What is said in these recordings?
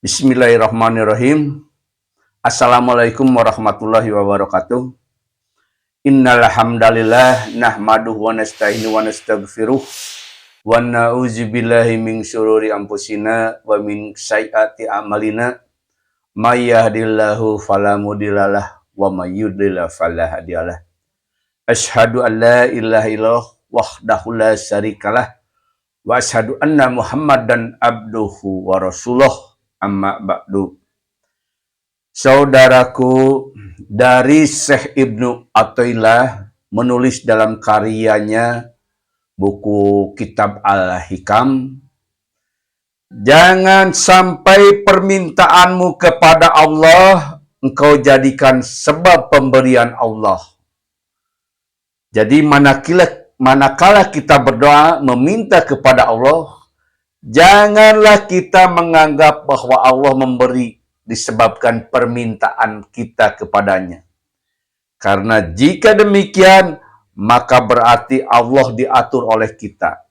Bismillahirrahmanirrahim. Assalamualaikum warahmatullahi wabarakatuh. Innal hamdalillah nahmaduhu wa nasta'inu wa nastaghfiruh wa na'udzubillahi min syururi anfusina wa min sayyiati a'malina. May yahdihillahu fala mudhillalah wa may yudlil fala hadiyalah. Asyhadu an la ilaha illallah wahdahu la syarikalah wa asyhadu anna Muhammadan abduhu wa rasuluh. Amma ba'du. Saudaraku, dari Syekh Ibnu Athaillah menulis dalam karyanya buku Kitab Al-Hikam, jangan sampai permintaanmu kepada Allah engkau jadikan sebab pemberian Allah. Jadi manakala kita berdoa meminta kepada Allah, janganlah kita menganggap bahwa Allah memberi disebabkan permintaan kita kepadanya. Karena jika demikian, maka berarti Allah diatur oleh kita.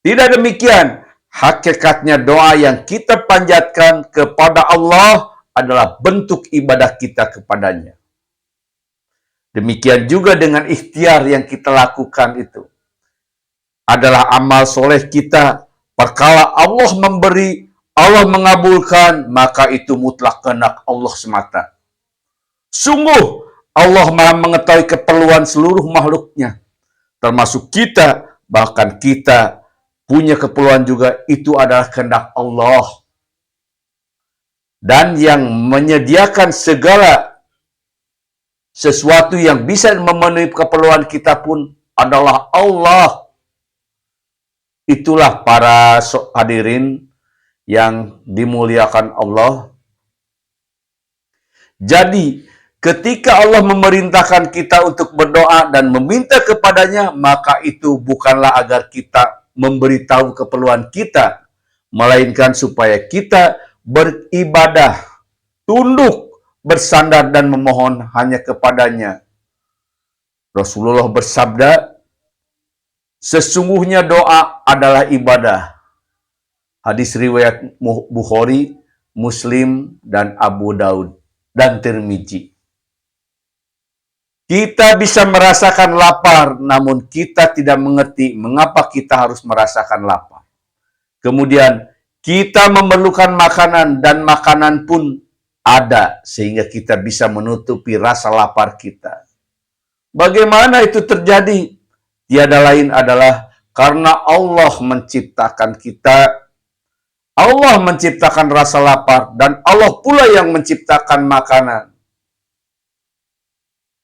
Tidak demikian, hakikatnya doa yang kita panjatkan kepada Allah adalah bentuk ibadah kita kepadanya. Demikian juga dengan ikhtiar yang kita lakukan itu adalah amal soleh kita. Perkala Allah memberi, Allah mengabulkan, maka itu mutlak kehendak Allah semata. Sungguh, Allah Maha mengetahui keperluan seluruh makhluknya, termasuk kita. Bahkan kita punya keperluan juga, itu adalah kehendak Allah. Dan yang menyediakan segala sesuatu yang bisa memenuhi keperluan kita pun adalah Allah. Itulah para hadirin yang dimuliakan Allah. Jadi, ketika Allah memerintahkan kita untuk berdoa dan meminta kepadanya, maka itu bukanlah agar kita memberitahu keperluan kita, melainkan supaya kita beribadah, tunduk, bersandar dan memohon hanya kepadanya. Rasulullah bersabda, sesungguhnya doa adalah ibadah. Hadis riwayat Bukhari, Muslim, dan Abu Daud, dan Tirmizi. Kita bisa merasakan lapar, namun kita tidak mengerti mengapa kita harus merasakan lapar. Kemudian, kita memerlukan makanan, dan makanan pun ada, sehingga kita bisa menutupi rasa lapar kita. Bagaimana itu terjadi? Tiada lain adalah karena Allah menciptakan kita. Allah menciptakan rasa lapar, dan Allah pula yang menciptakan makanan.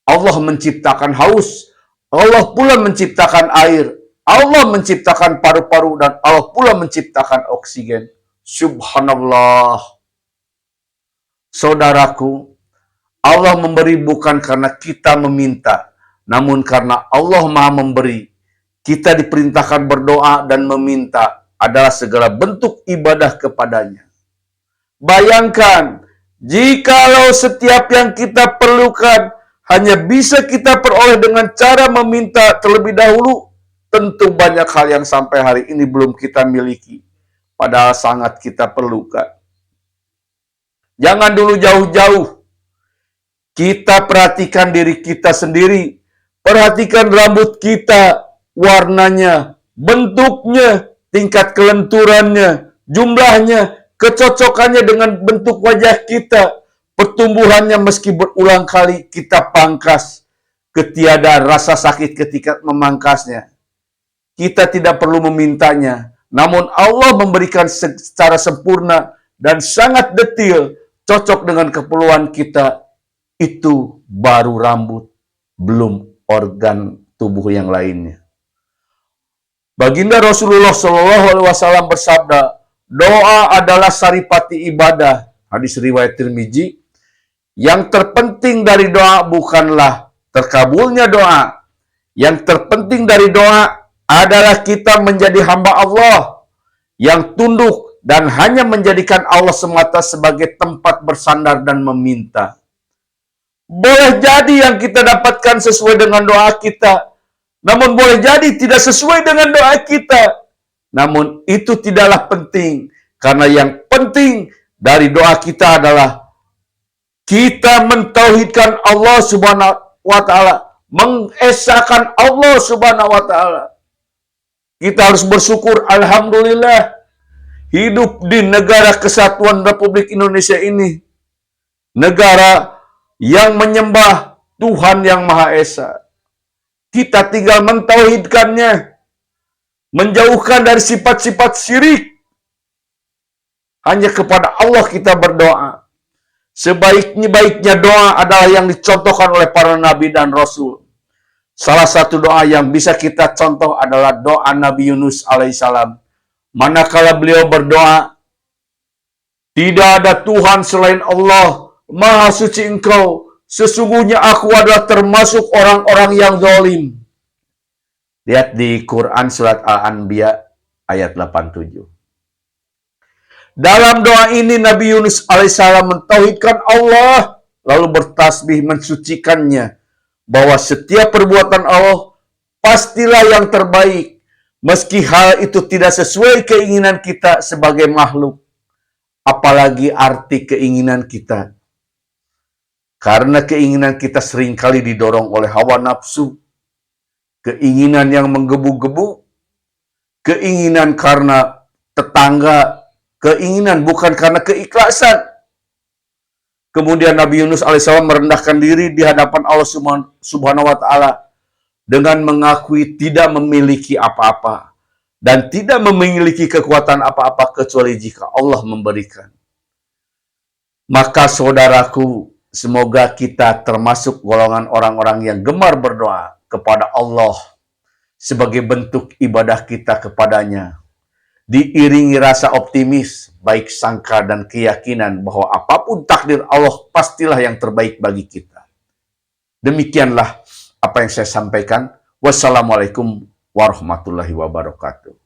Allah menciptakan haus, Allah pula menciptakan air, Allah menciptakan paru-paru, dan Allah pula menciptakan oksigen. Subhanallah. Saudaraku, Allah memberi bukan karena kita meminta, namun karena Allah Maha memberi. Kita diperintahkan berdoa dan meminta adalah segala bentuk ibadah kepadanya. Bayangkan, jikalau setiap yang kita perlukan hanya bisa kita peroleh dengan cara meminta terlebih dahulu, tentu banyak hal yang sampai hari ini belum kita miliki, padahal sangat kita perlukan. Jangan dulu jauh-jauh. Kita perhatikan diri kita sendiri. Perhatikan rambut kita, warnanya, bentuknya, tingkat kelenturannya, jumlahnya, kecocokannya dengan bentuk wajah kita, pertumbuhannya meski berulang kali kita pangkas, ketiadaan rasa sakit ketika memangkasnya. Kita tidak perlu memintanya, namun Allah memberikan secara sempurna dan sangat detail, cocok dengan keperluan kita. Itu baru rambut, belum organ tubuh yang lainnya. Baginda Rasulullah SAW bersabda, doa adalah saripati ibadah. Hadis riwayat Tirmizi. Yang terpenting dari doa bukanlah terkabulnya doa. Yang terpenting dari doa adalah kita menjadi hamba Allah yang tunduk dan hanya menjadikan Allah semata sebagai tempat bersandar dan meminta. Boleh jadi yang kita dapatkan sesuai dengan doa kita, namun boleh jadi tidak sesuai dengan doa kita. Namun itu tidaklah penting. Karena yang penting dari doa kita adalah kita mentauhidkan Allah Subhanahu wa taala, mengesahkan Allah Subhanahu wa taala. Kita harus bersyukur, alhamdulillah hidup di negara kesatuan Republik Indonesia ini. Negara yang menyembah Tuhan yang Maha Esa. Kita tinggal mentauhidkannya, menjauhkan dari sifat-sifat syirik. Hanya kepada Allah kita berdoa. Sebaik-baiknya doa adalah yang dicontohkan oleh para nabi dan rasul. Salah satu doa yang bisa kita contoh adalah doa Nabi Yunus alaihissalam. Manakala beliau berdoa, tidak ada Tuhan selain Allah, Maha suci Engkau, sesungguhnya aku adalah termasuk orang-orang yang zalim. Lihat di Quran surat Al-Anbiya ayat 87. Dalam doa ini Nabi Yunus alaihissalam mentauhidkan Allah, lalu bertasbih mensucikannya, bahwa setiap perbuatan Allah pastilah yang terbaik, meski hal itu tidak sesuai keinginan kita sebagai makhluk, apalagi arti keinginan kita. Karena keinginan kita seringkali didorong oleh hawa nafsu, keinginan yang menggebu-gebu, keinginan karena tetangga, keinginan bukan karena keikhlasan. Kemudian Nabi Yunus alaihissalam merendahkan diri di hadapan Allah Subhanahu wa taala dengan mengakui tidak memiliki apa-apa dan tidak memiliki kekuatan apa-apa kecuali jika Allah memberikan. Maka saudaraku, semoga kita termasuk golongan orang-orang yang gemar berdoa kepada Allah sebagai bentuk ibadah kita kepadanya, diiringi rasa optimis, baik sangka dan keyakinan bahwa apapun takdir Allah pastilah yang terbaik bagi kita. Demikianlah apa yang saya sampaikan. Wassalamualaikum warahmatullahi wabarakatuh.